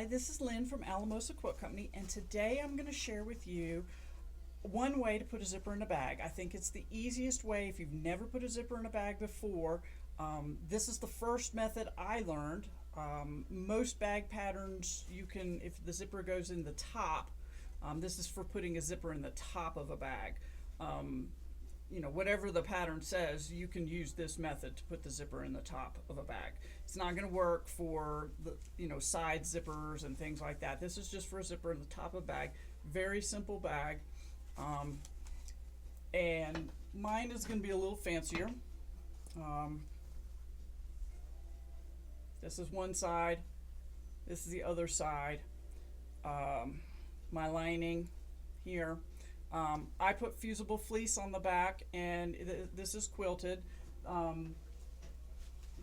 Hi, this is Lynn from Alamosa Quilt Company, and today I'm going to share with you one way to put a zipper in a bag. I think it's the easiest way if you've never put a zipper in a bag before. This is the first method I learned. Most bag patterns, you can, if the zipper goes in the top, this is for putting a zipper in the top of a bag. Whatever the pattern says, you can use this method to put the zipper in the top of a bag. It's not going to work for the, side zippers and things like that. This is just for a zipper in the top of a bag. Very simple bag. And mine is going to be a little fancier. This is one side. This is the other side. My lining here. I put fusible fleece on the back, and this is quilted.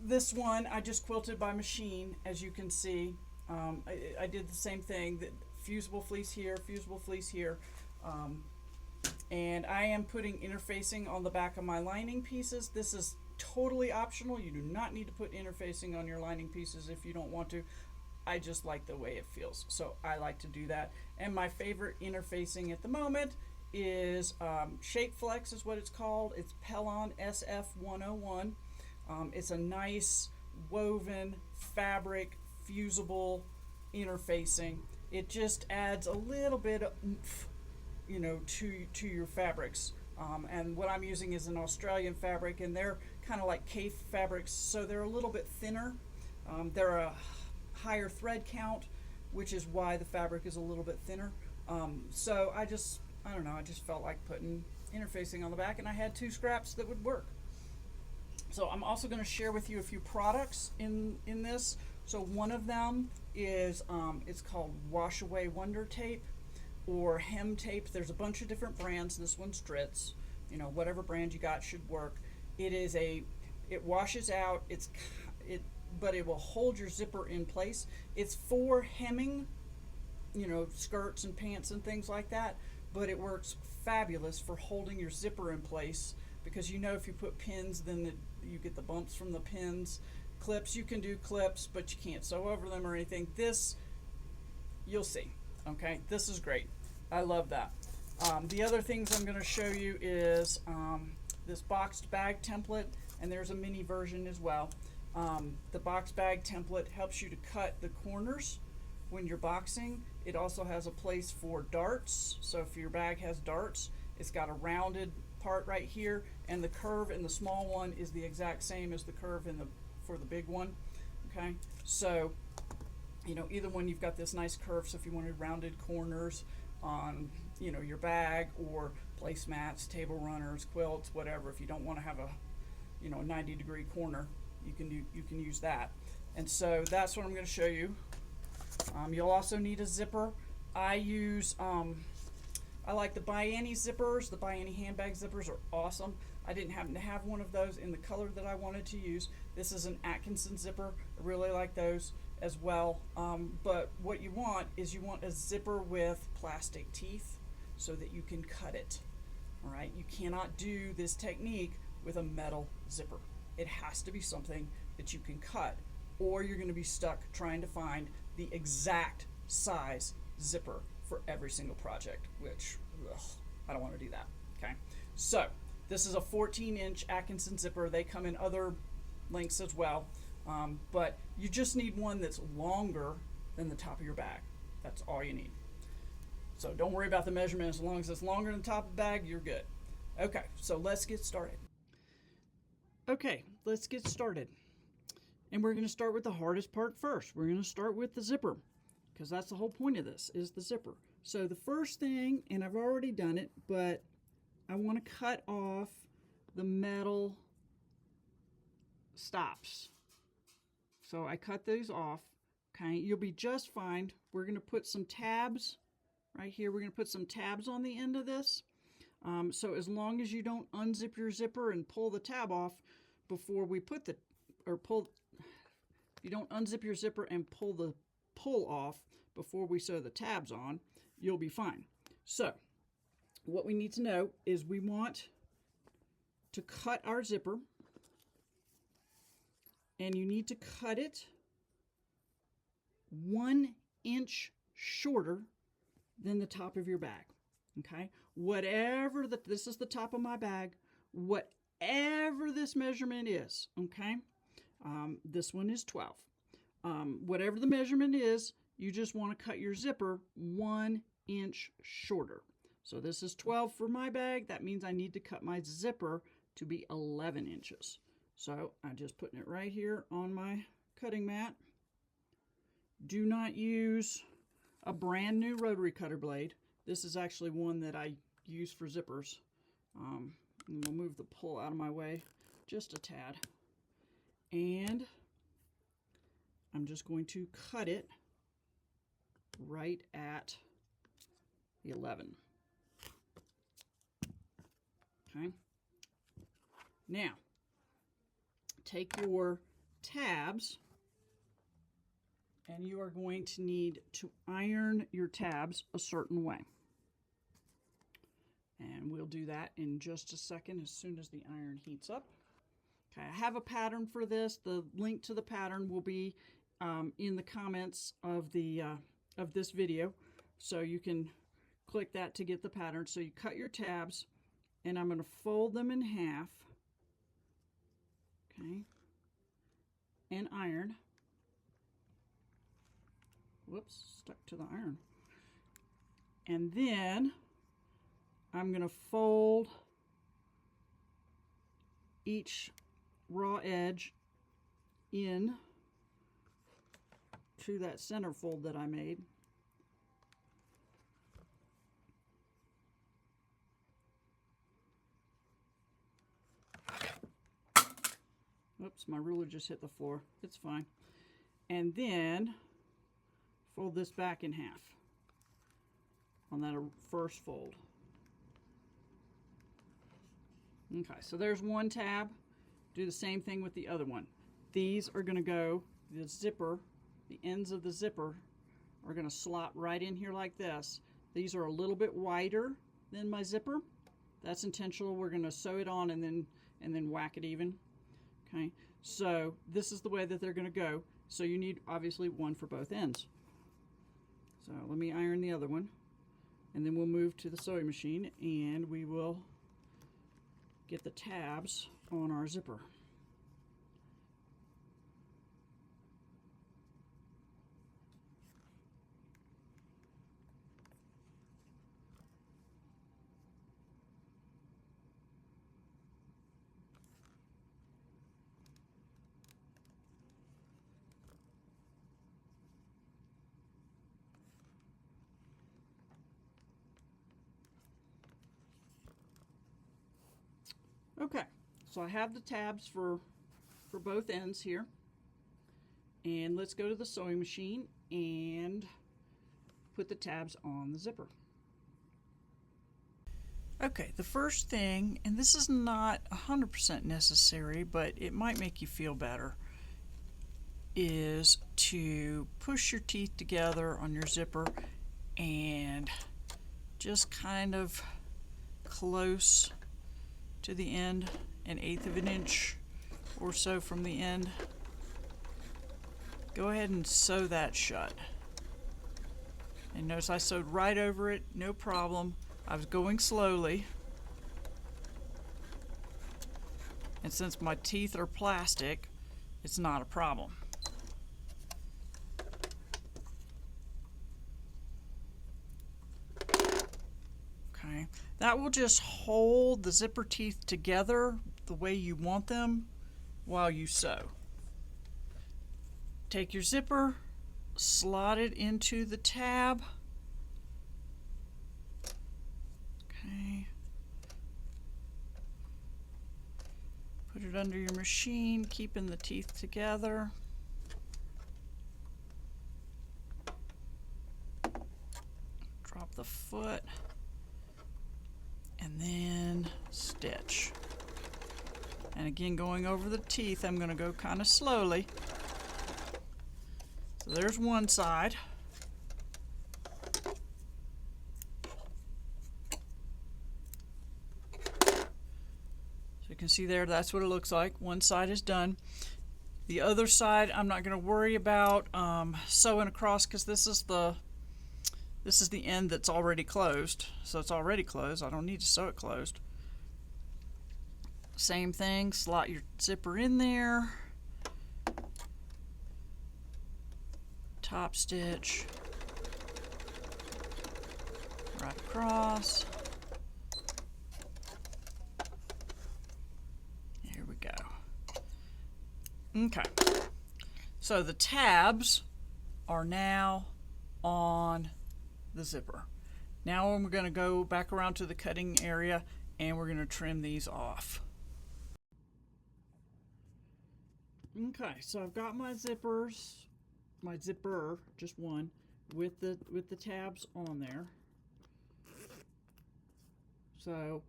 This one I just quilted by machine, as you can see. I did the same thing, fusible fleece here, fusible fleece here. And I am putting interfacing on the back of my lining pieces. This is totally optional. You do not need to put interfacing on your lining pieces if you don't want to. I just like the way it feels, so I like to do that. And my favorite interfacing at the moment is Shape Flex is what it's called. It's Pellon SF101. It's a nice woven fabric fusible interfacing. It just adds a little bit of oomph, to your fabrics. And what I'm using is an Australian fabric, and they're kind of like Kaffe fabrics, so they're a little bit thinner. They're a higher thread count, which is why the fabric is a little bit thinner. So I don't know, I just felt like putting interfacing on the back, and I had two scraps that would work. So I'm also going to share with you a few products in this. So one of them is, it's called Wash Away Wonder Tape or Hem Tape. There's a bunch of different brands. This one's Dritz. Whatever brand you got should work. It washes out, but it will hold your zipper in place. It's for hemming, skirts and pants and things like that, but it works fabulous for holding your zipper in place, because if you put pins, then you get the bumps from the pins. Clips, you can do clips, but you can't sew over them or anything. This, you'll see. Okay, this is great. I love that. The other things I'm going to show you is this boxed bag template, and there's a mini version as well. The box bag template helps you to cut the corners when you're boxing. It also has a place for darts, so if your bag has darts, it's got a rounded part right here, and the curve in the small one is the exact same as the curve for the big one. Okay, so either one, you've got this nice curve, so if you wanted rounded corners on your bag, or placemats, table runners, quilts, whatever, if you don't want to have a 90-degree corner, you can use that. And so that's what I'm going to show you. You'll also need a zipper. I like the Buy Any zippers. The Buy Any handbag zippers are awesome. I didn't happen to have one of those in the color that I wanted to use. This is an Atkinson zipper. I really like those as well. But what you want is a zipper with plastic teeth so that you can cut it. All right, you cannot do this technique with a metal zipper. It has to be something that you can cut, or you're going to be stuck trying to find the exact size zipper for every single project, which I don't want to do that. Okay, so this is a 14-inch Atkinson zipper. They come in other lengths as well, but you just need one that's longer than the top of your bag. That's all you need. So don't worry about the measurement. As long as it's longer than the top of the bag, you're good. Okay, so let's get started. Okay, let's get started. And we're going to start with the hardest part first. We're going to start with the zipper, because that's the whole point of this, is the zipper. So the first thing, and I've already done it, but I want to cut off the metal stops. So I cut these off. Okay, you'll be just fine. We're going to put some tabs right here. We're going to put some tabs on the end of this. So as long as you don't unzip your zipper and pull the tab off before we put you don't unzip your zipper and pull the pull off before we sew the tabs on, you'll be fine. So what we need to know is we want to cut our zipper, and you need to cut it 1 inch shorter than the top of your bag. Okay, whatever this is the top of my bag, whatever this measurement is. Okay, this one is 12. Whatever the measurement is, you just want to cut your zipper 1 inch shorter. So this is 12 for my bag. That means I need to cut my zipper to be 11 inches. So I'm just putting it right here on my cutting mat. Do not use a brand new rotary cutter blade. This is actually one that I use for zippers. And we'll move the pull out of my way just a tad. And I'm just going to cut it right at 11. Okay. Now, take your tabs, and you are going to need to iron your tabs a certain way. And we'll do that in just a second as soon as the iron heats up. Okay, I have a pattern for this. The link to the pattern will be in the comments of this video, so you can click that to get the pattern. So you cut your tabs, and I'm going to fold them in half, okay, and iron. Whoops, stuck to the iron. And then I'm going to fold each raw edge in to that center fold that I made. Oops, my ruler just hit the floor. It's fine. And then fold this back in half on that first fold. Okay, so there's one tab. Do the same thing with the other one. These are going to go, the zipper, the ends of the zipper are going to slot right in here like this. These are a little bit wider than my zipper. That's intentional. We're going to sew it on and then whack it even. Okay, so this is the way that they're going to go. So you need obviously one for both ends. So let me iron the other one, and then we'll move to the sewing machine and we will get the tabs on our zipper. Okay, so I have the tabs for both ends here, and let's go to the sewing machine and put the tabs on the zipper. Okay, the first thing, and this is not 100% necessary, but it might make you feel better, is to push your teeth together on your zipper and just kind of close to the end, 1/8 of an inch or so from the end. Go ahead and sew that shut. And notice I sewed right over it, no problem. I was going slowly. And since my teeth are plastic, it's not a problem. Okay, that will just hold the zipper teeth together the way you want them while you sew. Take your zipper, slot it into the tab. Okay. Put it under your machine, keeping the teeth together. Drop the foot. And then stitch. And again, going over the teeth, I'm going to go kind of slowly. So there's one side. So you can see there, that's what it looks like. One side is done. The other side I'm not going to worry about sewing across because this is the end that's already closed. So it's already closed. I don't need to sew it closed. Same thing, slot your zipper in there. Top stitch. Right across. Here we go. Okay. So the tabs are now on the zipper. Now we're going to go back around to the cutting area and we're going to trim these off. Okay, so I've got my zippers, my zipper, just one, with the tabs on there. So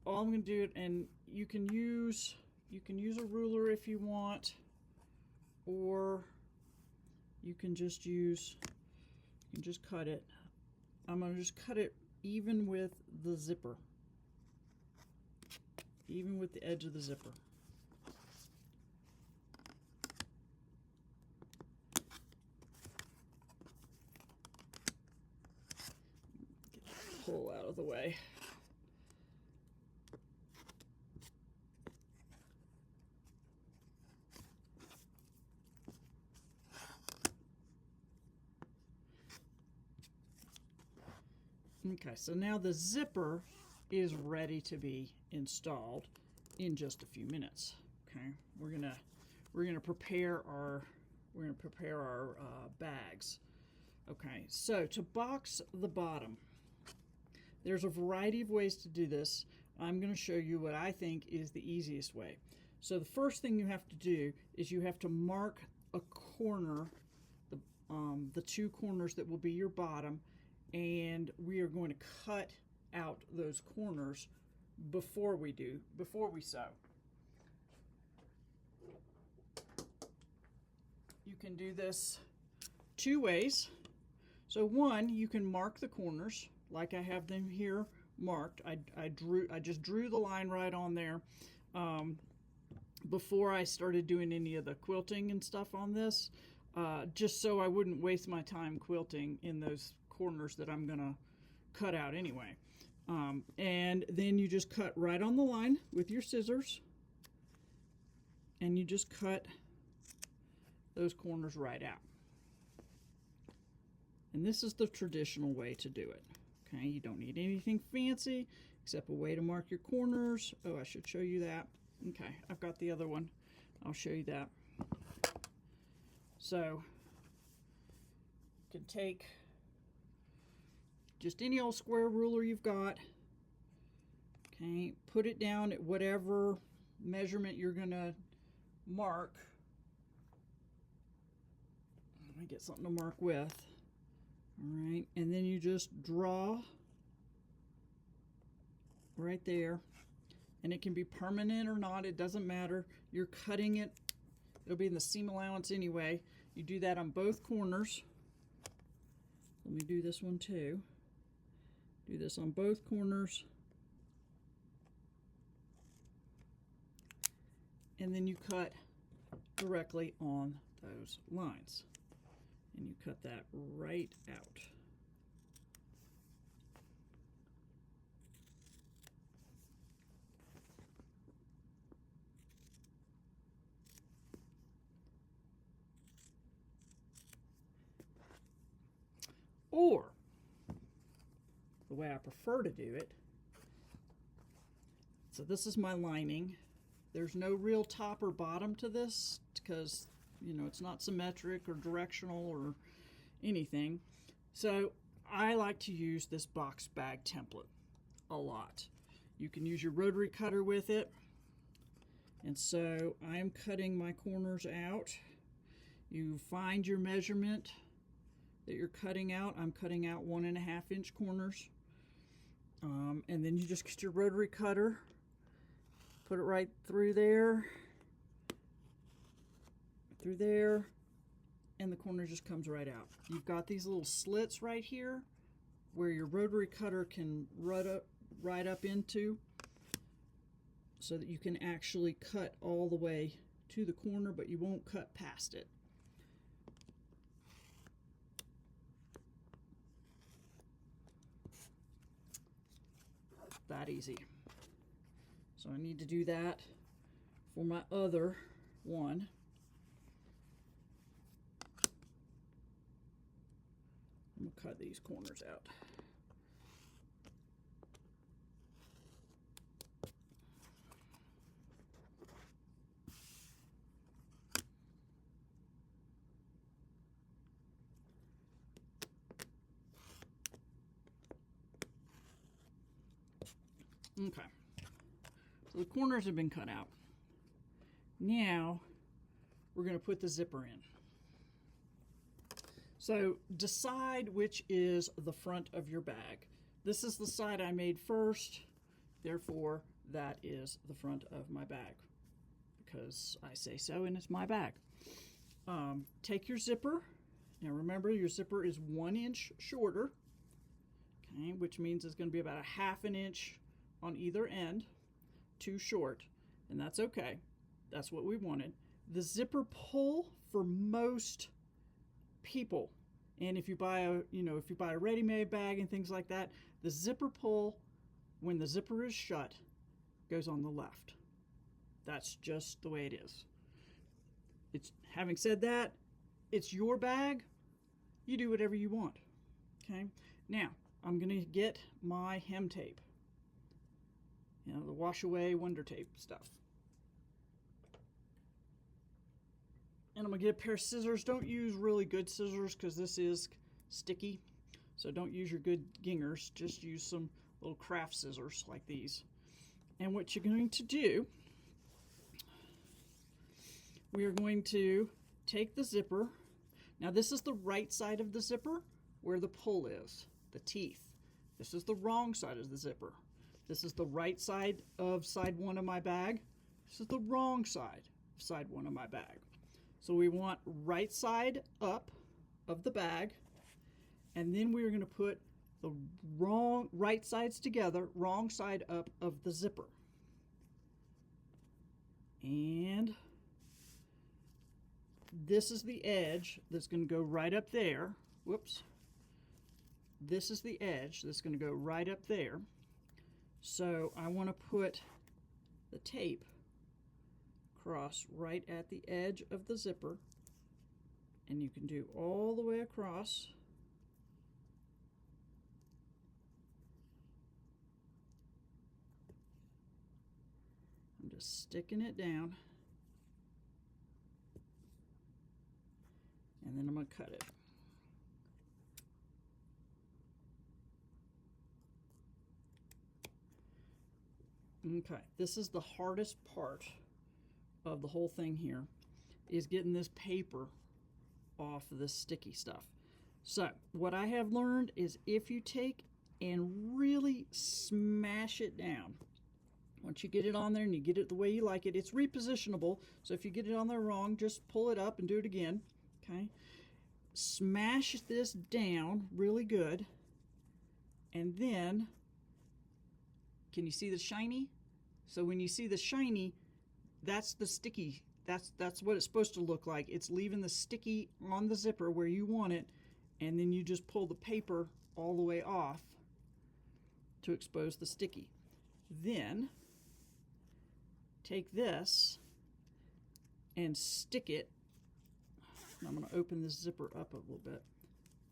all I'm going to do, and you can use a ruler if you want, or you can just cut it. I'm going to just cut it even with the zipper, even with the edge of the zipper. Get that pull out of the way. Okay, so now the zipper is ready to be installed in just a few minutes. Okay, we're gonna prepare our bags. Okay, so to box the bottom, there's a variety of ways to do this. I'm going to show you what I think is the easiest way. So the first thing you have to do is you have to mark a corner, the two corners that will be your bottom, and we are going to cut out those corners before we sew. You can do this two ways. So one, you can mark the corners like I have them here marked. I just drew the line right on there before I started doing any of the quilting and stuff on this, just so I wouldn't waste my time quilting in those corners that I'm gonna cut out anyway. And then you just cut right on the line with your scissors, and you just cut those corners right out. And this is the traditional way to do it. Okay, you don't need anything fancy except a way to mark your corners. Oh, I should show you that. Okay, I've got the other one. I'll show you that. So you can take just any old square ruler you've got. Okay, put it down at whatever measurement you're gonna mark. Let me get something to mark with. All right, and then you just draw right there, and it can be permanent or not, it doesn't matter. You're cutting it, it'll be in the seam allowance anyway. You do that on both corners. Let me do this one too. Do this on both corners, and then you cut directly on those lines. And you cut that right out. Or, the way I prefer to do it, so this is my lining. There's no real top or bottom to this because, you know, it's not symmetric or directional or anything. So I like to use this box bag template a lot. You can use your rotary cutter with it. And so I'm cutting my corners out. You find your measurement that you're cutting out. I'm cutting out 1.5 inch corners. And then you just get your rotary cutter, put it right through there, and the corner just comes right out. You've got these little slits right here where your rotary cutter can right up into, so that you can actually cut all the way to the corner, but you won't cut past it. That easy. So I need to do that for my other one. I'm going to cut these corners out. Okay, so the corners have been cut out. Now we're going to put the zipper in. So decide which is the front of your bag. This is the side I made first, therefore that is the front of my bag, because I say so and it's my bag. Take your zipper. Now remember, your zipper is 1 inch shorter, okay, which means it's going to be about a ½ inch on either end, too short, and that's okay. That's what we wanted. The zipper pull for most people, and if you buy a ready-made bag and things like that, the zipper pull, when the zipper is shut, goes on the left. That's just the way it is. Having said that, it's your bag. You do whatever you want. Okay. Now I'm going to get my hem tape. You know, the wash away Wonder Tape stuff. And I'm going to get a pair of scissors. Don't use really good scissors because this is sticky. So don't use your good gingers. Just use some little craft scissors like these. And what you're going to do, we are going to take the zipper. Now this is the right side of the zipper where the pull is, the teeth. This is the wrong side of the zipper. This is the right side of side 1 of my bag. This is the wrong side of side 1 of my bag. So we want right side up of the bag, and then we're going to put the right sides together, wrong side up of the zipper. And this is the edge that's going to go right up there. Whoops. This is the edge that's going to go right up there. So I want to put the tape across right at the edge of the zipper, and you can do all the way across. I'm just sticking it down, and then I'm going to cut it. Okay, this is the hardest part of the whole thing here, is getting this paper off of this sticky stuff. So what I have learned is if you take and really smash it down, once you get it on there and you get it the way you like it, it's repositionable. So if you get it on there wrong, just pull it up and do it again. Okay, smash this down really good, and then can you see the shiny? So when you see the shiny, that's the sticky. That's what it's supposed to look like. It's leaving the sticky on the zipper where you want it, and then you just pull the paper all the way off to expose the sticky. Then take this and stick it. I'm going to open this zipper up a little bit.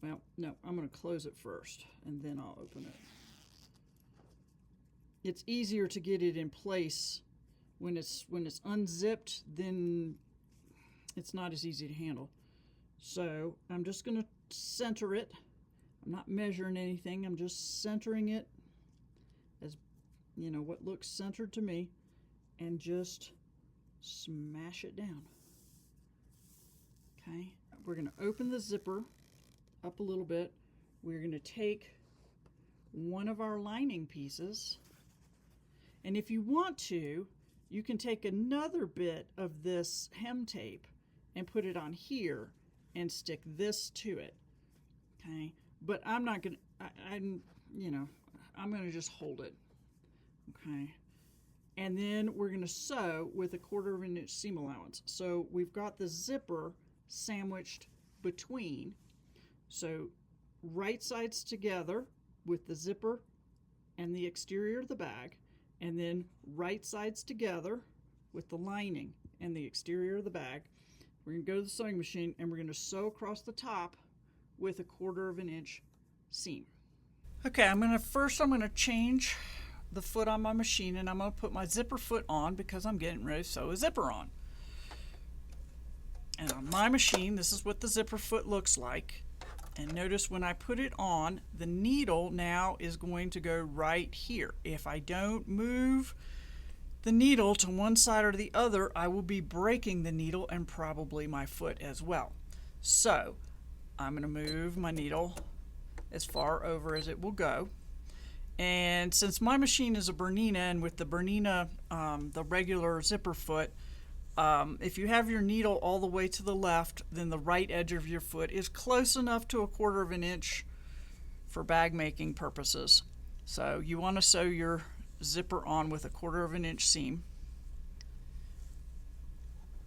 Well, no, I'm going to close it first, and then I'll open it. It's easier to get it in place when it's unzipped, then it's not as easy to handle. So I'm just going to center it. I'm not measuring anything. I'm just centering it as, you know, what looks centered to me, and just smash it down. Okay, we're going to open the zipper up a little bit. We're going to take one of our lining pieces, and if you want to, you can take another bit of this hem tape and put it on here and stick this to it. Okay, but I'm not going to, I'm going to just hold it. Okay, And then we're going to sew with a 1/4 inch seam allowance. So we've got the zipper sandwiched between. So right sides together with the zipper and the exterior of the bag, and then right sides together with the lining and the exterior of the bag. We're going to go to the sewing machine and we're going to sew across the top with a 1/4 inch seam. Okay, I'm going to change the foot on my machine, and I'm going to put my zipper foot on because I'm getting ready to sew a zipper on. And on my machine, this is what the zipper foot looks like. And notice when I put it on, the needle now is going to go right here. If I don't move the needle to one side or the other, I will be breaking the needle and probably my foot as well. So I'm going to move my needle as far over as it will go. And since my machine is a Bernina, and with the Bernina, the regular zipper foot, if you have your needle all the way to the left, then the right edge of your foot is close enough to a 1/4 inch for bag making purposes. So you want to sew your zipper on with a 1/4 inch seam.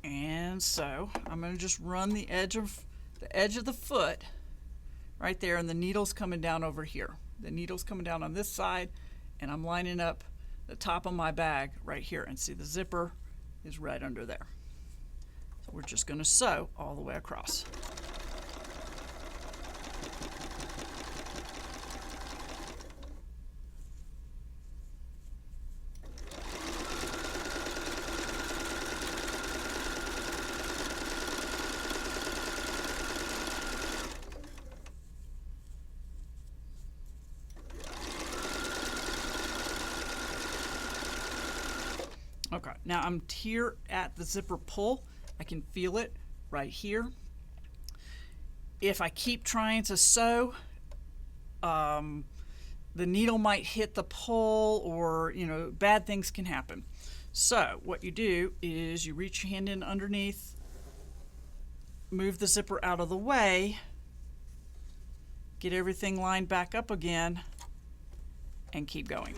And so I'm going to just run the edge of the foot right there, and the needle's coming down over here. The needle's coming down on this side, and I'm lining up the top of my bag right here, and see the zipper is right under there. So we're just going to sew all the way across. Okay, now I'm here at the zipper pull. I can feel it right here. If I keep trying to sew, the needle might hit the pull, or bad things can happen. So what you do is you reach your hand in underneath, move the zipper out of the way, get everything lined back up again, and keep going.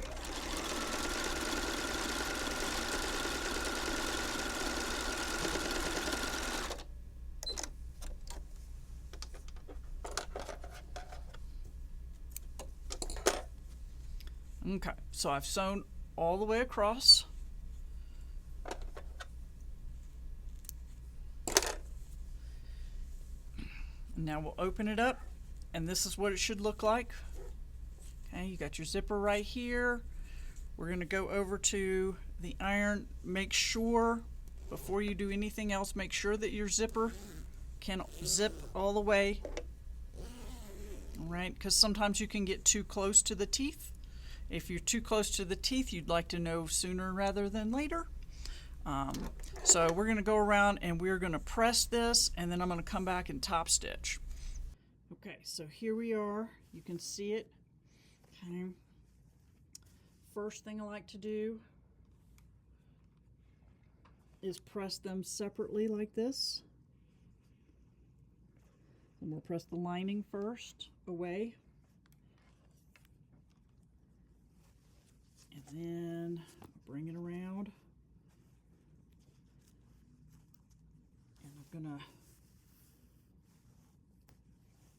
Okay, so I've sewn all the way across. Now we'll open it up, and this is what it should look like. Okay, you got your zipper right here. We're going to go over to the iron. Make sure, before you do anything else, make sure that your zipper can zip all the way. All right, because sometimes you can get too close to the teeth. If you're too close to the teeth, you'd like to know sooner rather than later. So we're going to go around and we're going to press this, and then I'm going to come back and top stitch. Okay, so here we are. You can see it. Okay. First thing I like to do is press them separately like this. And we'll press the lining first away. And then bring it around. And I'm gonna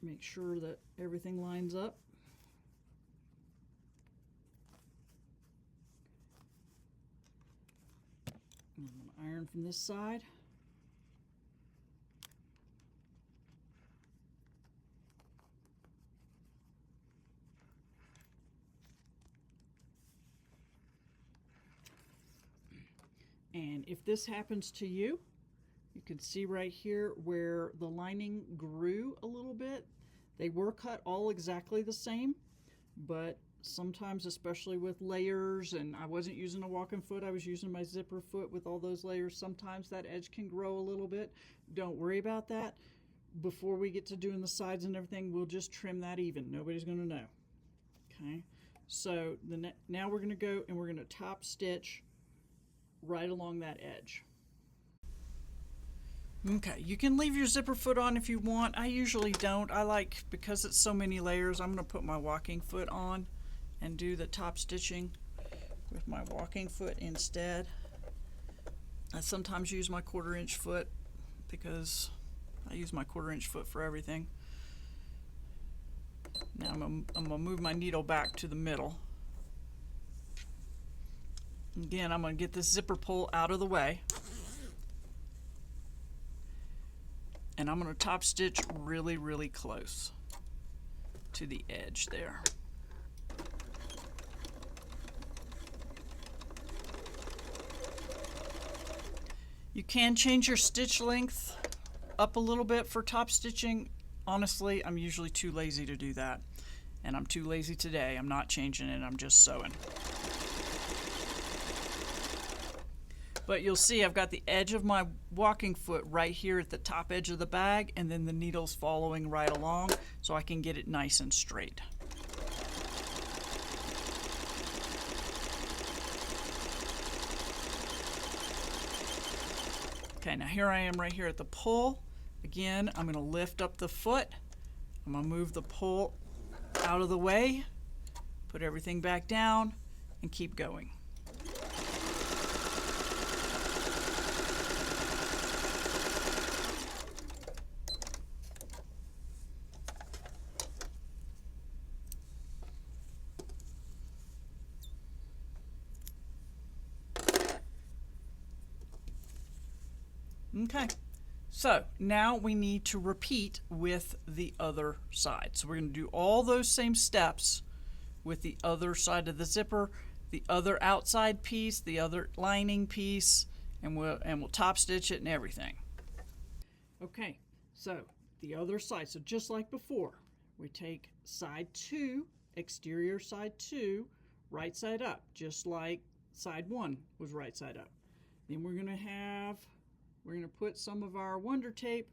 make sure that everything lines up. And I'm gonna iron from this side. And if this happens to you, you can see right here where the lining grew a little bit. They were cut all exactly the same, but sometimes, especially with layers, and I wasn't using a walking foot, I was using my zipper foot with all those layers, sometimes that edge can grow a little bit. Don't worry about that. Before we get to doing the sides and everything, we'll just trim that even. Nobody's going to know. Okay, so now we're going to go and we're going to top stitch right along that edge. Okay, you can leave your zipper foot on if you want. I usually don't. I like, because it's so many layers, I'm going to put my walking foot on and do the top stitching with my walking foot instead. I sometimes use my 1/4 inch foot because I use my 1/4 inch foot for everything. Now I'm gonna move my needle back to the middle. Again, I'm gonna get this zipper pull out of the way. And I'm gonna top stitch really, really close to the edge there. You can change your stitch length up a little bit for top stitching. Honestly, I'm usually too lazy to do that. And I'm too lazy today. I'm not changing it, I'm just sewing. But you'll see I've got the edge of my walking foot right here at the top edge of the bag, and then the needle's following right along so I can get it nice and straight. Okay, now here I am right here at the pull. Again, I'm going to lift up the foot. I'm going to move the pull out of the way, put everything back down, and keep going. Okay, so now we need to repeat with the other side. So we're going to do all those same steps with the other side of the zipper, the other outside piece, the other lining piece, and we'll top stitch it and everything. Okay, so the other side. So just like before, we take side 2, exterior side 2, right side up, just like side 1 was right side up. Then we're going to put some of our Wonder Tape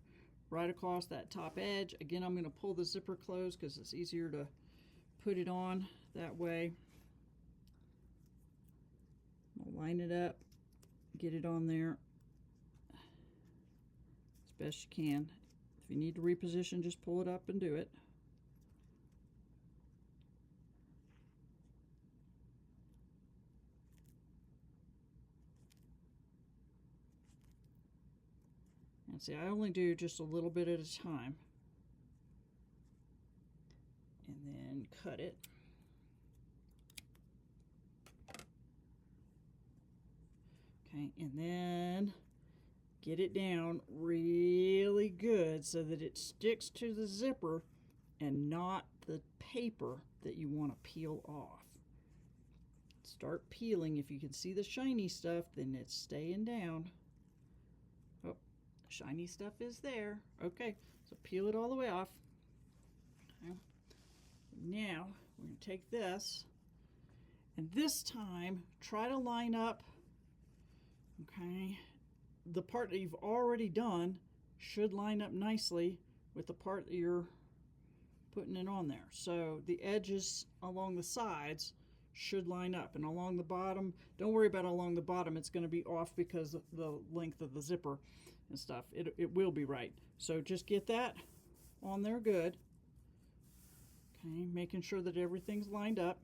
right across that top edge. Again, I'm going to pull the zipper closed because it's easier to put it on that way. I'll line it up, get it on there as best you can. If you need to reposition, just pull it up and do it. And see, I only do just a little bit at a time. And then cut it. Okay, and then get it down really good so that it sticks to the zipper and not the paper that you want to peel off. Start peeling. If you can see the shiny stuff, then it's staying down. Oh, shiny stuff is there. Okay, so peel it all the way off. Okay. Now we're going to take this, and this time try to line up, okay, the part that you've already done should line up nicely with the part that you're putting it on there. So the edges along the sides should line up, and along the bottom, don't worry about along the bottom, it's going to be off because of the length of the zipper and stuff. It will be right. So just get that on there good. Okay, making sure that everything's lined up.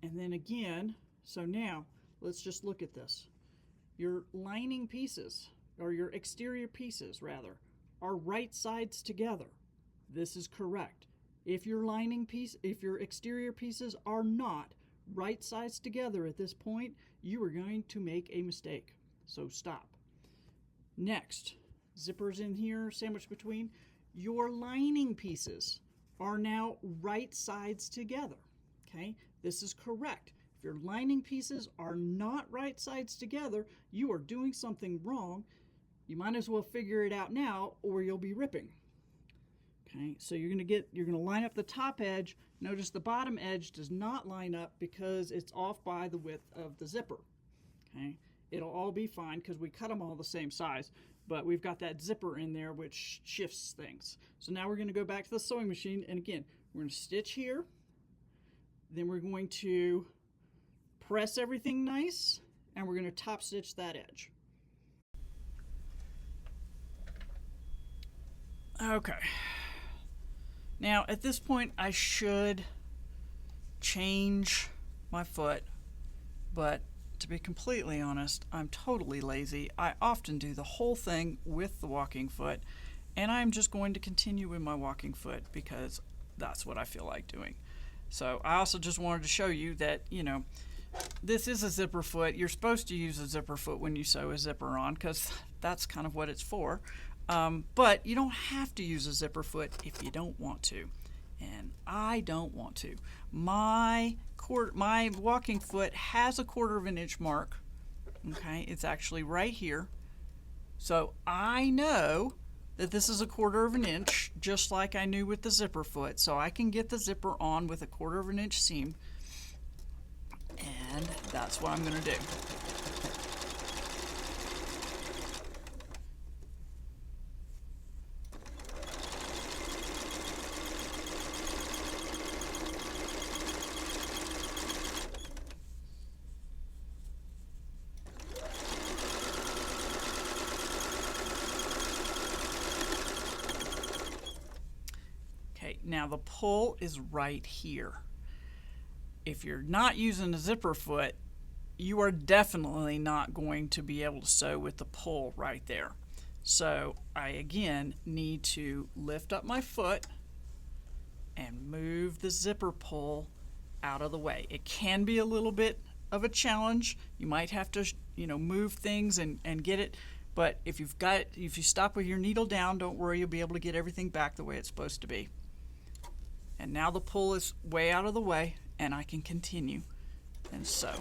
And then again, so now let's just look at this. Your lining pieces, or your exterior pieces rather, are right sides together. This is correct. If your exterior pieces are not right sides together at this point, you are going to make a mistake. So stop. Next, zippers in here, sandwiched between. Your lining pieces are now right sides together. Okay, this is correct. If your lining pieces are not right sides together, you are doing something wrong. You might as well figure it out now, or you'll be ripping. Okay, so you're going to line up the top edge. Notice the bottom edge does not line up because it's off by the width of the zipper. Okay, it'll all be fine because we cut them all the same size, but we've got that zipper in there which shifts things. So now we're going to go back to the sewing machine, and again, we're going to stitch here. Then we're going to press everything nice, and we're going to top stitch that edge. Okay. Now at this point I should change my foot, but to be completely honest, I'm totally lazy. I often do the whole thing with the walking foot, and I'm just going to continue with my walking foot because that's what I feel like doing. So I also just wanted to show you that, this is a zipper foot. You're supposed to use a zipper foot when you sew a zipper on because that's kind of what it's for. But you don't have to use a zipper foot if you don't want to. And I don't want to. My walking foot has a 1/4 of an inch mark. Okay, it's actually right here. So I know that this is a 1/4 of an inch, just like I knew with the zipper foot. So I can get the zipper on with a 1/4 of an inch seam. And that's what I'm going to do. Okay, now the pull is right here. If you're not using a zipper foot, you are definitely not going to be able to sew with the pull right there. So I again need to lift up my foot and move the zipper pull out of the way. It can be a little bit of a challenge. You might have to, move things and get it. But if you stop with your needle down, don't worry, you'll be able to get everything back the way it's supposed to be. And now the pull is way out of the way, and I can continue and sew.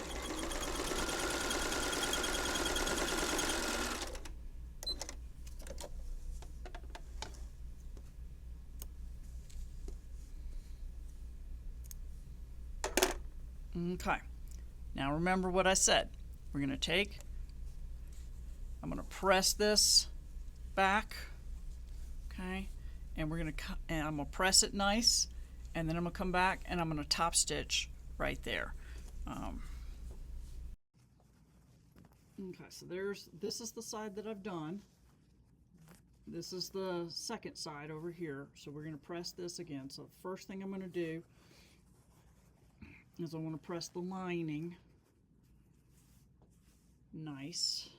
Okay, now remember what I said. I'm going to press this back, okay, and I'm going to press it nice, and then I'm going to come back and I'm going to top stitch right there. Okay, so this is the side that I've done. This is the second side over here, so we're going to press this again. So the first thing I'm going to do is I want to press the lining nice.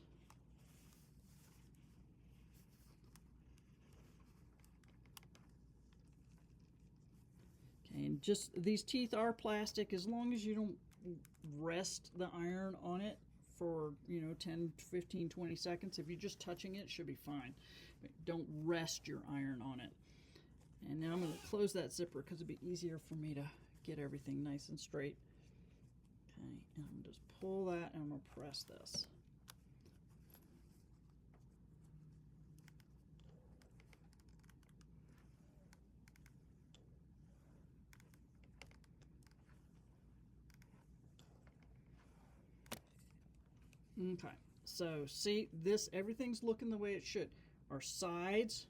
Okay, and just these teeth are plastic. As long as you don't rest the iron on it for 10, 15, 20 seconds, if you're just touching it, it should be fine. But don't rest your iron on it. And now I'm going to close that zipper because it'll be easier for me to get everything nice and straight. Okay, and I'm going to just pull that and I'm going to press this. Okay, so see this, everything's looking the way it should. Our sides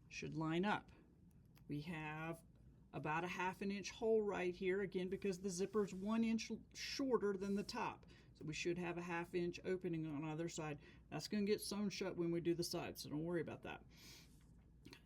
should line up. We have about a 1/2 inch hole right here, again because the zipper is 1 inch shorter than the top. So we should have a 1/2 inch opening on either side. That's going to get sewn shut when we do the sides, so don't worry about that.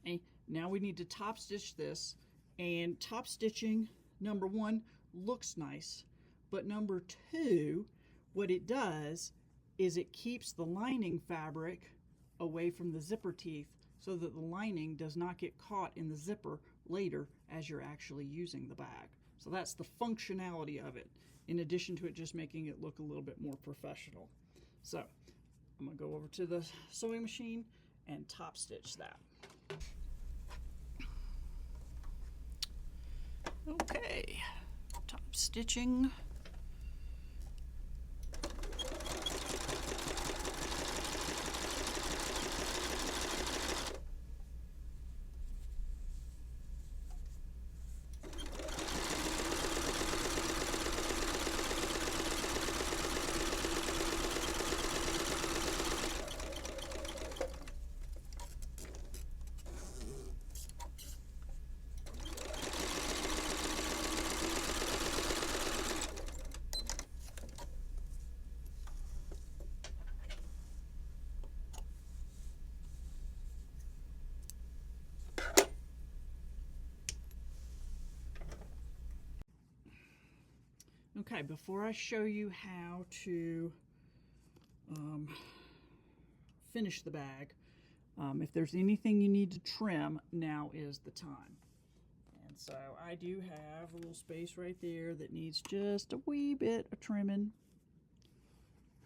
Okay, now we need to top stitch this, and top stitching, number one, looks nice, but number two, what it does is it keeps the lining fabric away from the zipper teeth so that the lining does not get caught in the zipper later as you're actually using the bag. So that's the functionality of it, in addition to it just making it look a little bit more professional. So I'm going to go over to the sewing machine and top stitch that. Okay, top stitching. Okay, before I show you how to finish the bag, if there's anything you need to trim, now is the time. And so I do have a little space right there that needs just a wee bit of trimming,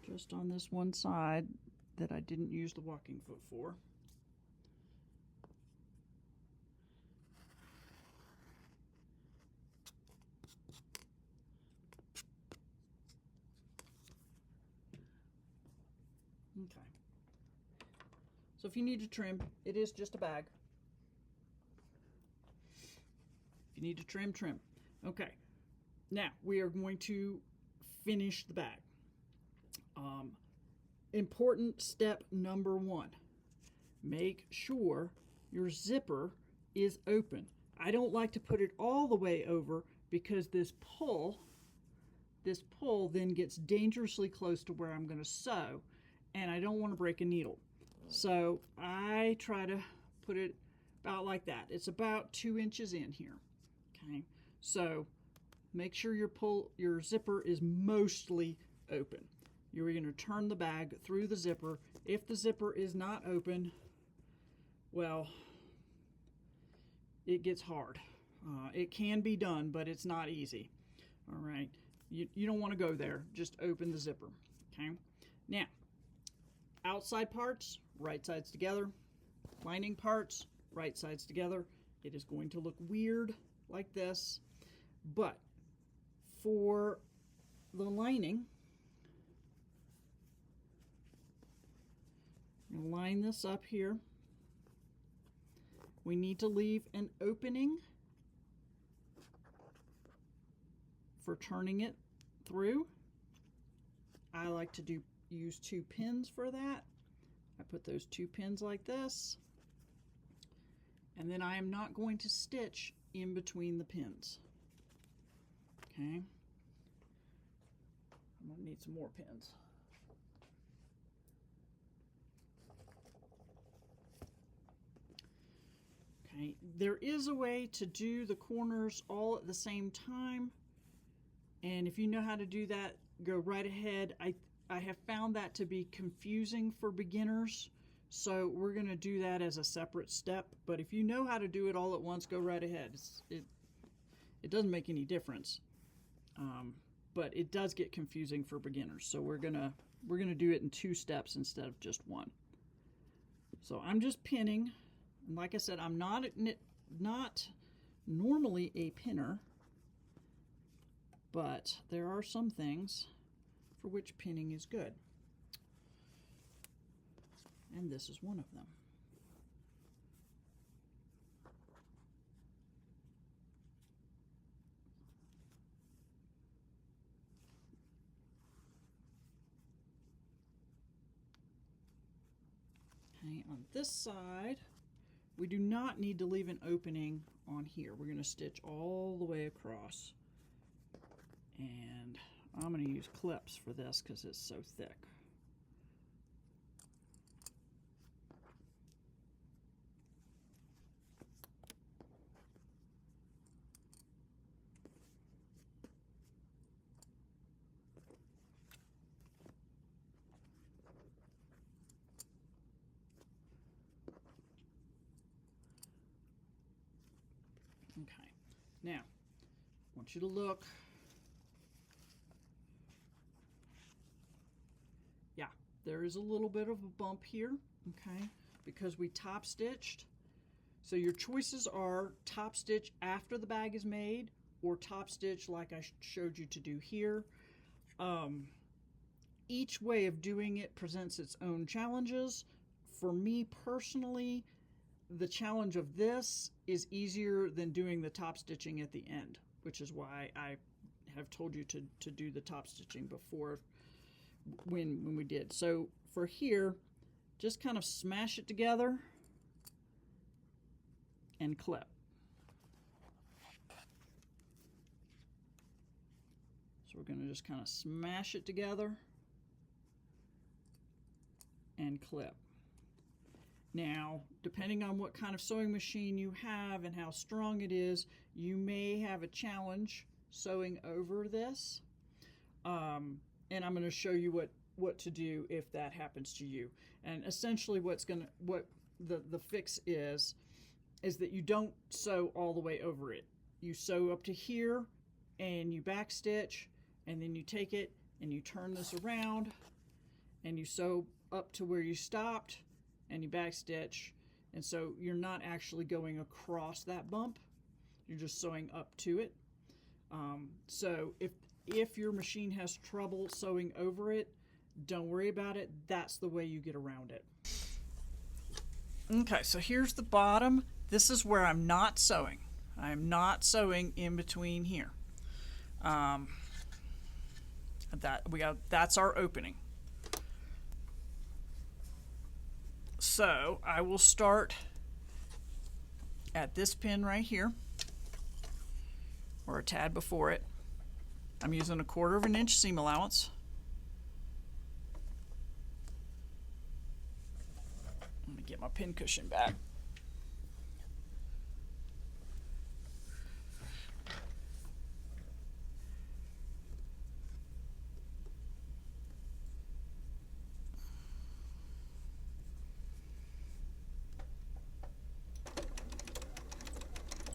just on this one side that I didn't use the walking foot for. Okay. So if you need to trim, it is just a bag. If you need to trim, trim. Okay. Now we are going to finish the bag. Important step number 1. Make sure your zipper is open. I don't like to put it all the way over because this pull then gets dangerously close to where I'm going to sew, and I don't want to break a needle. So I try to put it about like that. It's about 2 inches in here. Okay, so make sure your zipper is mostly open. You're going to turn the bag through the zipper. If the zipper is not open, well, it gets hard. It can be done, but it's not easy. All right, you don't want to go there. Just open the zipper. Okay, now outside parts, right sides together. Lining parts, right sides together. It is going to look weird like this, but for the lining, I'm going to line this up here. We need to leave an opening for turning it through. I like to use 2 pins for that. I put those 2 pins like this, and then I am not going to stitch in between the pins. Okay, I'm going to need some more pins. Okay, there is a way to do the corners all at the same time, and if you know how to do that, go right ahead. I have found that to be confusing for beginners, so we're going to do that as a separate step. But if you know how to do it all at once, go right ahead. It doesn't make any difference, but it does get confusing for beginners. So we're gonna do it in 2 steps instead of just 1. So I'm just pinning, and like I said, I'm not normally a pinner, but there are some things for which pinning is good, and this is one of them. Okay, on this side, we do not need to leave an opening on here. We're going to stitch all the way across, and I'm going to use clips for this because it's so thick. Okay, now I want you to look. Yeah, there is a little bit of a bump here, okay, because we top stitched. So your choices are top stitch after the bag is made or top stitch like I showed you to do here. Each way of doing it presents its own challenges. For me personally, the challenge of this is easier than doing the top stitching at the end, which is why I have told you to do the top stitching before when we did. So for here, just kind of smash it together and clip. So we're going to just kind of smash it together and clip. Now, depending on what kind of sewing machine you have and how strong it is, you may have a challenge sewing over this. And I'm going to show you what to do if that happens to you. And essentially what the fix is that you don't sew all the way over it. You sew up to here and you back stitch, and then you take it and you turn this around and you sew up to where you stopped and you back stitch. And so you're not actually going across that bump, you're just sewing up to it. So if your machine has trouble sewing over it, don't worry about it. That's the way you get around it. Okay, so here's the bottom. This is where I'm not sewing. I'm not sewing in between here. That's our opening. So I will start at this pin right here, or a tad before it. I'm using 1/4 inch seam allowance. Let me get my pin cushion back.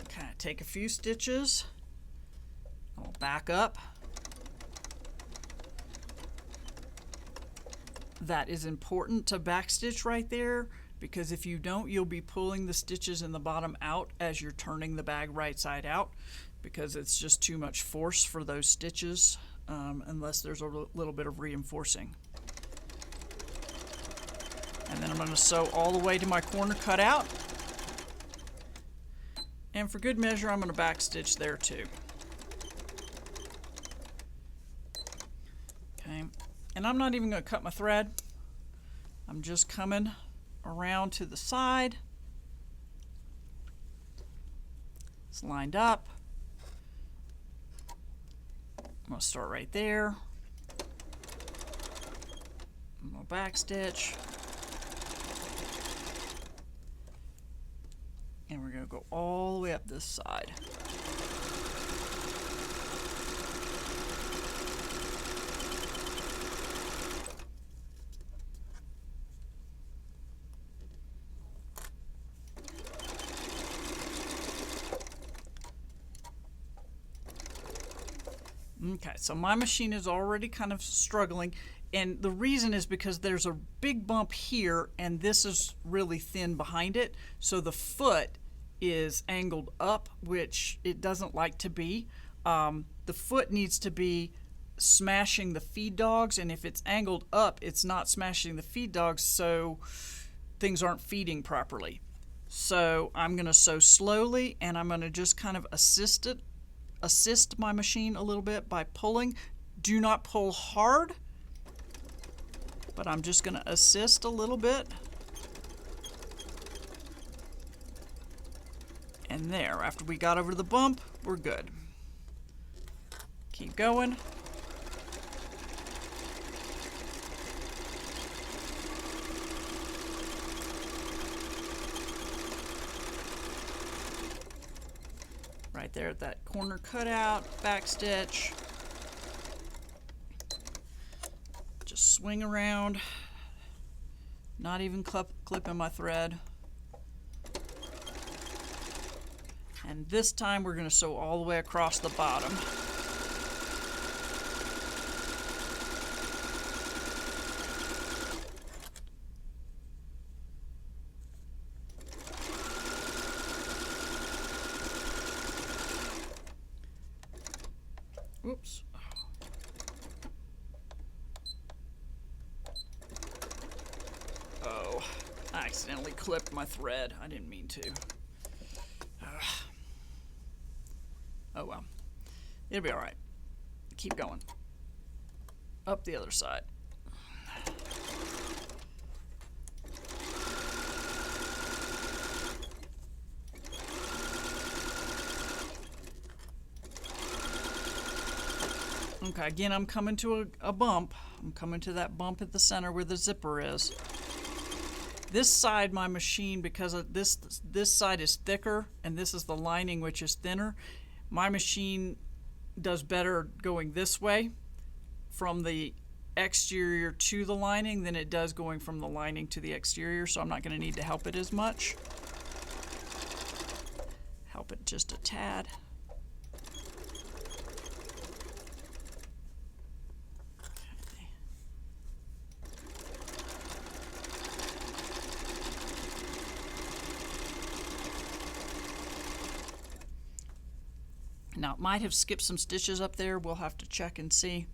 Okay, take a few stitches. I'll back up. That is important to backstitch right there, because if you don't, you'll be pulling the stitches in the bottom out as you're turning the bag right side out, because it's just too much force for those stitches unless there's a little bit of reinforcing. And then I'm going to sew all the way to my corner cutout. And for good measure, I'm going to backstitch there too. Okay. And I'm not even going to cut my thread. I'm just coming around to the side. It's lined up. I'm going to start right there. I'm going to backstitch. And we're going to go all the way up this side. Okay, so my machine is already kind of struggling, and the reason is because there's a big bump here and this is really thin behind it, so the foot is angled up, which it doesn't like to be. The foot needs to be smashing the feed dogs, and if it's angled up, it's not smashing the feed dogs, so things aren't feeding properly. So I'm going to sew slowly, and I'm going to just kind of assist my machine a little bit by pulling. Do not pull hard, but I'm just going to assist a little bit. And there, after we got over the bump, we're good. Keep going. Right there at that corner cutout, back stitch. Just swing around, not even clipping my thread. And this time we're going to sew all the way across the bottom. Oops. Oh, I accidentally clipped my thread. I didn't mean to. Oh well. It'll be alright. Keep going. Up the other side. Okay, again, I'm coming to a bump. I'm coming to that bump at the center where the zipper is. This side, my machine, because of this side is thicker and this is the lining, which is thinner, my machine does better going this way. from the exterior to the lining than it does going from the lining to the exterior, so I'm not going to need to help it as much. Help it just a tad. Okay. Now, it might have skipped some stitches up there. We'll have to check and see.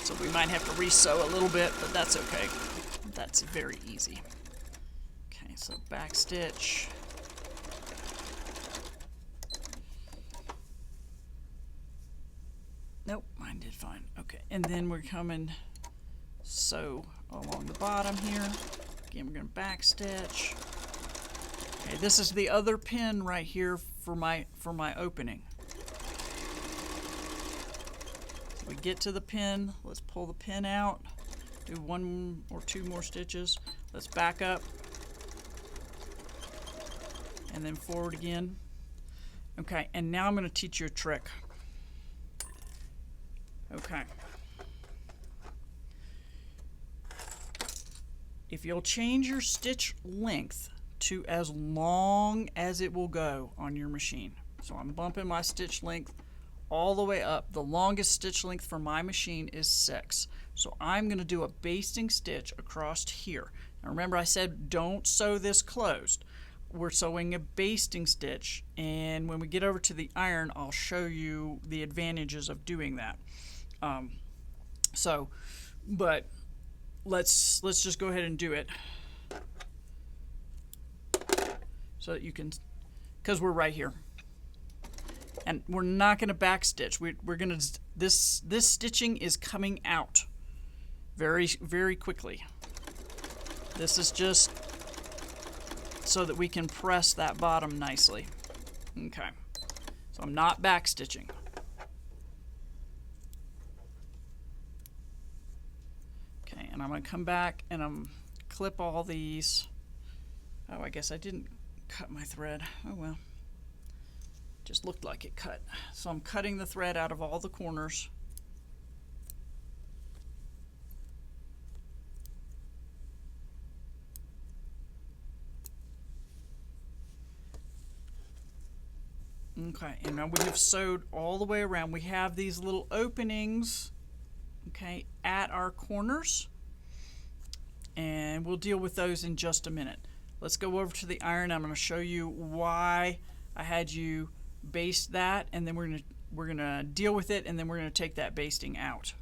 So we might have to re-sew a little bit, but that's okay. That's very easy. Okay, so back stitch. Nope, mine did fine. Okay, and then we're coming sew along the bottom here. Again, we're going to back stitch. Okay, this is the other pin right here for my opening. We get to the pin, let's pull the pin out, do 1 or 2 more stitches, let's back up, and then forward again. Okay, and now I'm going to teach you a trick. Okay. If you'll change your stitch length to as long as it will go on your machine. So I'm bumping my stitch length all the way up. The longest stitch length for my machine is 6. So I'm going to do a basting stitch across here. Now remember, I said don't sew this closed. We're sewing a basting stitch, and when we get over to the iron, I'll show you the advantages of doing that. But let's just go ahead and do it so that you can, because we're right here. And we're not going to back stitch. We're going to, this stitching is coming out very, very quickly. This is just so that we can press that bottom nicely. Okay. So I'm not back stitching. Okay, and I'm going to come back and I'm clip all these. Oh, I guess I didn't cut my thread. Oh well. Just looked like it cut. So I'm cutting the thread out of all the corners. Okay, and now we have sewed all the way around. We have these little openings, okay, at our corners, and we'll deal with those in just a minute. Let's go over to the iron. I'm going to show you why I had you baste that, and then we're gonna deal with it, and then we're gonna take that basting out.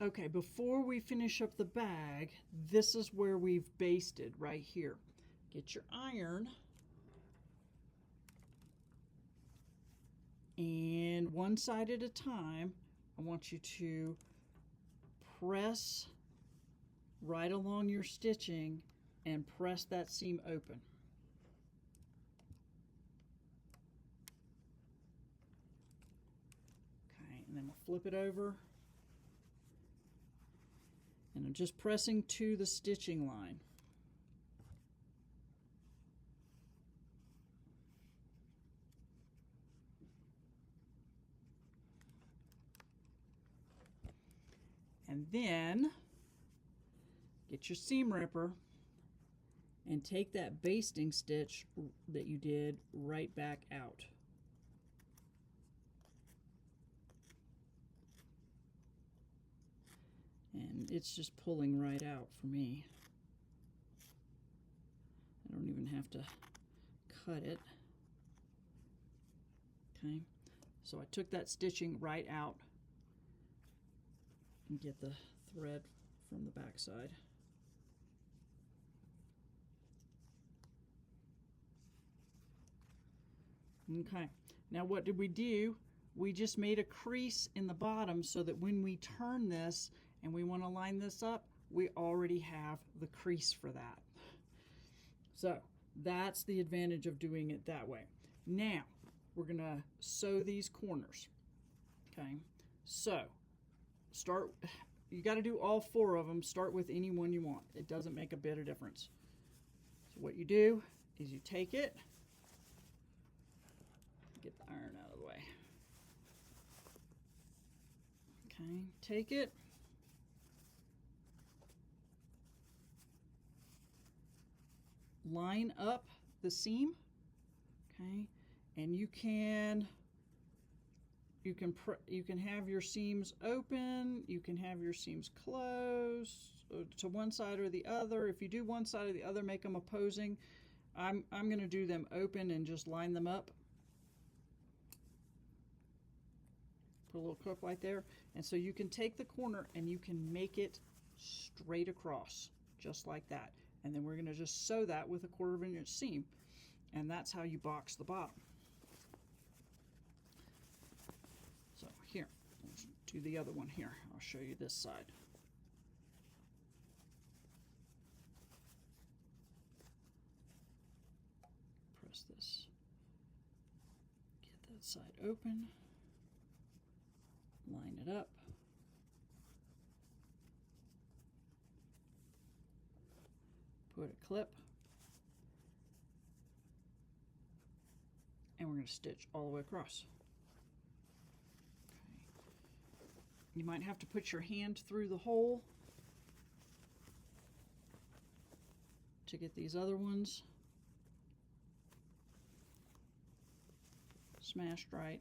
Okay, before we finish up the bag, this is where we've basted right here. Get your iron, and one side at a time, I want you to press right along your stitching and press that seam open. And then we'll flip it over, and I'm just pressing to the stitching line. And then get your seam ripper and take that basting stitch that you did right back out. And it's just pulling right out for me. I don't even have to cut it. Okay, so I took that stitching right out and get the thread from the back side. Okay, now what did we do? We just made a crease in the bottom so that when we turn this and we want to line this up, we already have the crease for that. So that's the advantage of doing it that way. Now we're going to sew these corners. Okay, so you got to do all 4 of them. Start with any one you want. It doesn't make a bit of difference. So what you do is you take it, get the iron out of the way. Okay, take it. Line up the seam, okay, and you can have your seams open, you can have your seams closed to one side or the other. If you do one side or the other, make them opposing. I'm going to do them open and just line them up. Put a little clip right there, and so you can take the corner and you can make it straight across, just like that. And then we're going to just sew that with a 1/4 inch seam, and that's how you box the bottom. So here, let's do the other one here. I'll show you this side. Press this. Get that side open. Line it up. Put a clip. And we're going to stitch all the way across. Okay. You might have to put your hand through the hole to get these other ones smashed right.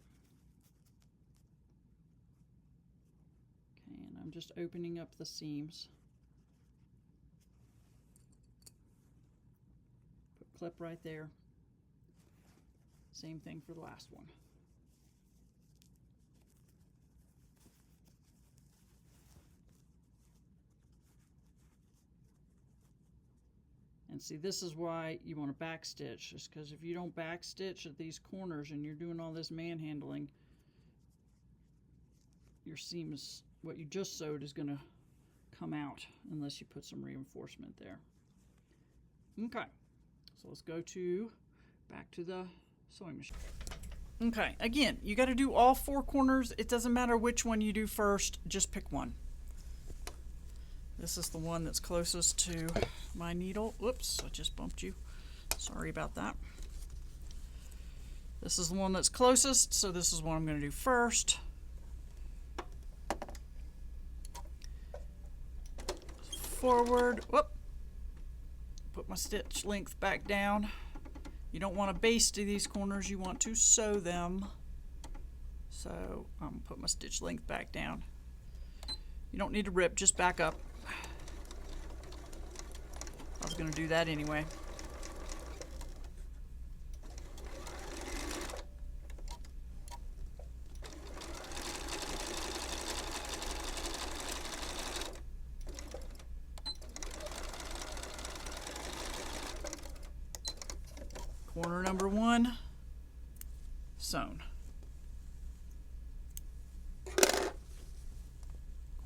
Okay, and I'm just opening up the seams. Put clip right there. Same thing for the last one. And see, this is why you want to back stitch, just because if you don't back stitch at these corners and you're doing all this manhandling, your seams, what you just sewed, is going to come out unless you put some reinforcement there. Okay, so let's go back to the sewing machine. Okay, again, you got to do all 4 corners. It doesn't matter which one you do first, just pick one. This is the one that's closest to my needle. Whoops, I just bumped you. Sorry about that. This is the one that's closest, so this is what I'm going to do first. Forward, whoop. Put my stitch length back down. You don't want to baste these corners, you want to sew them. So I'm going to put my stitch length back down. You don't need to rip, just back up. I was going to do that anyway. Corner number 1, sewn.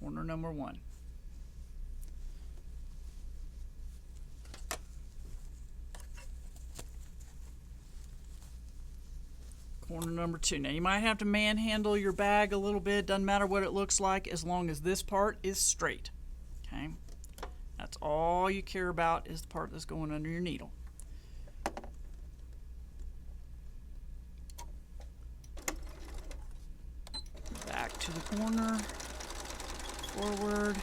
Corner number 1. Corner number 2. Now you might have to manhandle your bag a little bit, doesn't matter what it looks like as long as this part is straight. Okay? That's all you care about, is the part that's going under your needle. Back to the corner, forward.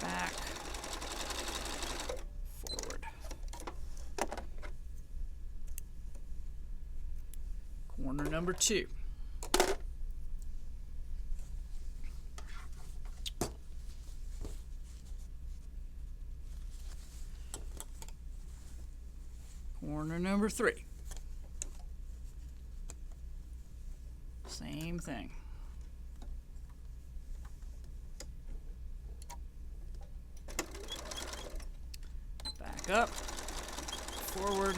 Back, forward. Corner number 2. Corner number 3. Same thing. Back up, forward,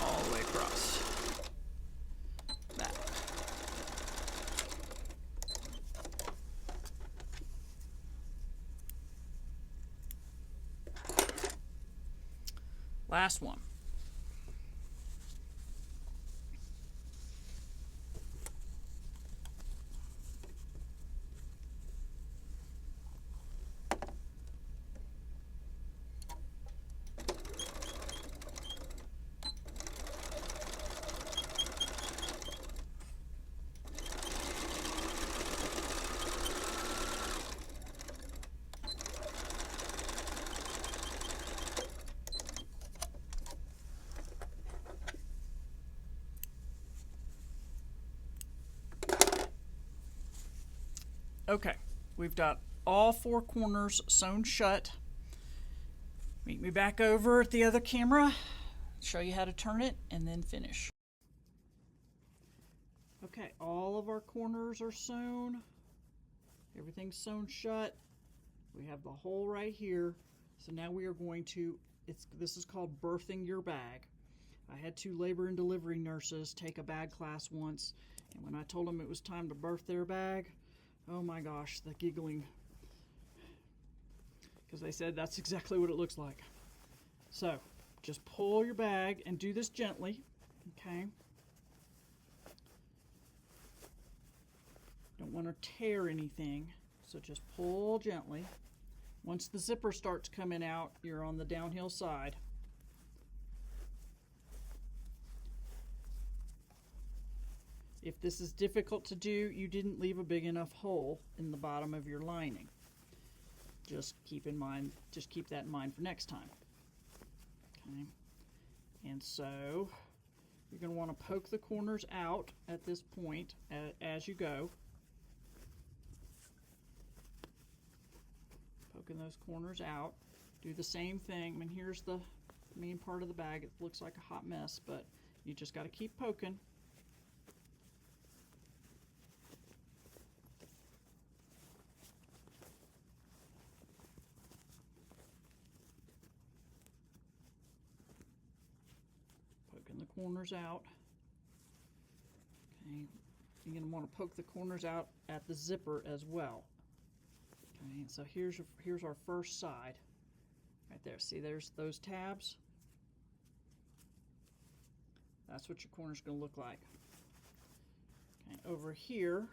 all the way across. Back. Last one. Okay, we've got all 4 corners sewn shut. Meet me back over at the other camera, show you how to turn it, and then finish. Okay, all of our corners are sewn. Everything's sewn shut. We have the hole right here. So now we are going to, this is called birthing your bag. I had 2 labor and delivery nurses take a bag class once, and when I told them it was time to birth their bag, oh my gosh, the giggling, because they said that's exactly what it looks like. So just pull your bag and do this gently, okay? Don't want to tear anything, so just pull gently. Once the zipper starts coming out, you're on the downhill side. If this is difficult to do, you didn't leave a big enough hole in the bottom of your lining. Just keep that in mind for next time. Okay. And so you're going to want to poke the corners out at this point as you go. Poking those corners out. Do the same thing. I mean, here's the main part of the bag. It looks like a hot mess, but you just got to keep poking. Poking the corners out. Okay. You're going to want to poke the corners out at the zipper as well. Okay, so here's our first side. Right there. See, there's those tabs. That's what your corner's going to look like. Okay, over here,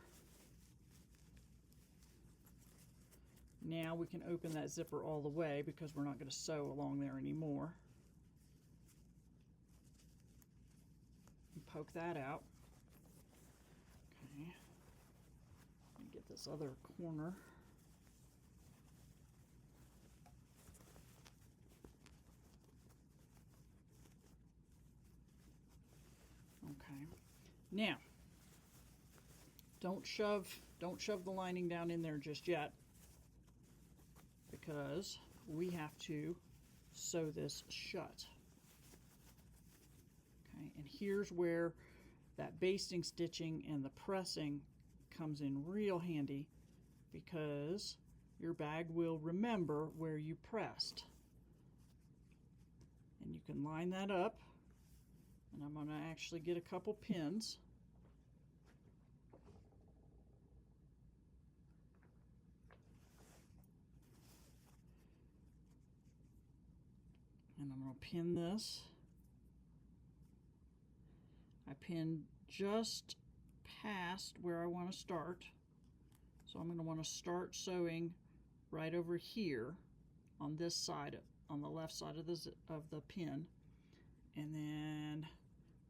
now we can open that zipper all the way because we're not going to sew along there anymore. And poke that out. Okay. Let me get this other corner. Okay. Now, don't shove the lining down in there just yet, because we have to sew this shut. Okay, and here's where that basting stitching and the pressing comes in real handy, because your bag will remember where you pressed. And you can line that up. And I'm going to actually get a couple pins. And I'm going to pin this. I pinned just past where I want to start. So I'm going to want to start sewing right over here on this side, on the left side of the pin. And then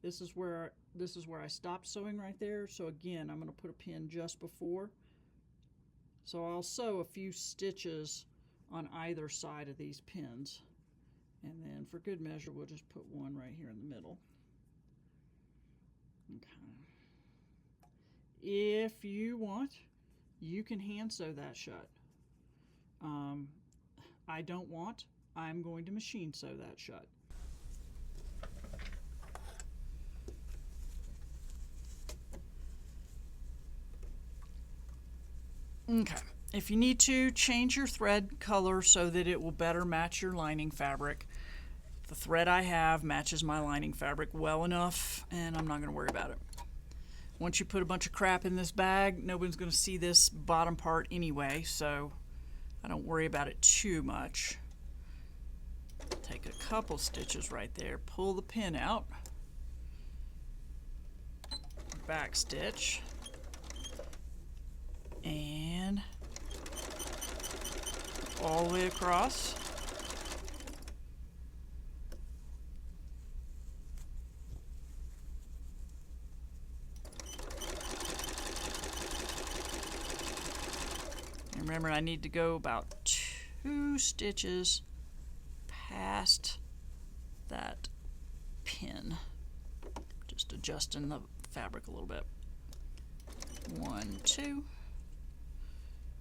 this is where I stopped sewing right there. So again, I'm going to put a pin just before. So I'll sew a few stitches on either side of these pins. And then for good measure, we'll just put one right here in the middle. Okay. If you want, you can hand sew that shut. I don't want. I'm going to machine sew that shut. Okay, if you need to, change your thread color so that it will better match your lining fabric. The thread I have matches my lining fabric well enough, and I'm not going to worry about it. Once you put a bunch of crap in this bag, nobody's going to see this bottom part anyway, so I don't worry about it too much. Take a couple stitches right there, pull the pin out, back stitch, and all the way across. And remember, I need to go about 2 stitches past that pin, just adjusting the fabric a little bit. 1, 2.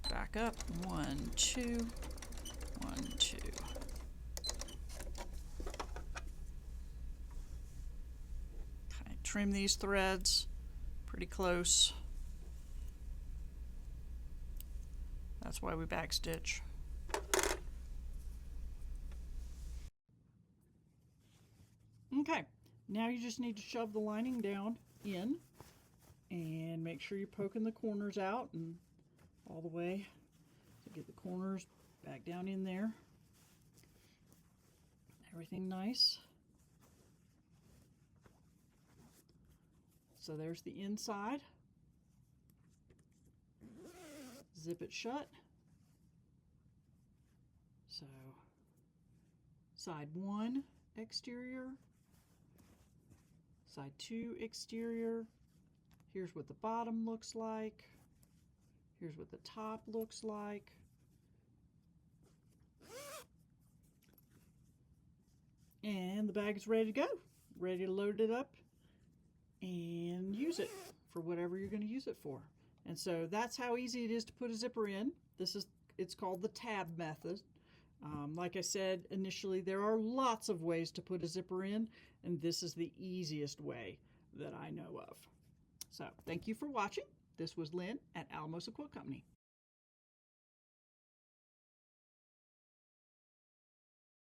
Back up, 1, 2, 1, 2. Okay, trim these threads pretty close. That's why we backstitch. Okay, now you just need to shove the lining down in and make sure you're poking the corners out and all the way to get the corners back down in there. Everything nice. So there's the inside. Zip it shut. So side 1 exterior, side 2 exterior. Here's what the bottom looks like. Here's what the top looks like. And the bag is ready to go. Ready to load it up and use it for whatever you're going to use it for. And so that's how easy it is to put a zipper in. It's called the tab method. Like I said initially, there are lots of ways to put a zipper in, and this is the easiest way that I know of. So thank you for watching. This was Lynn at Alamosa Quilt Company.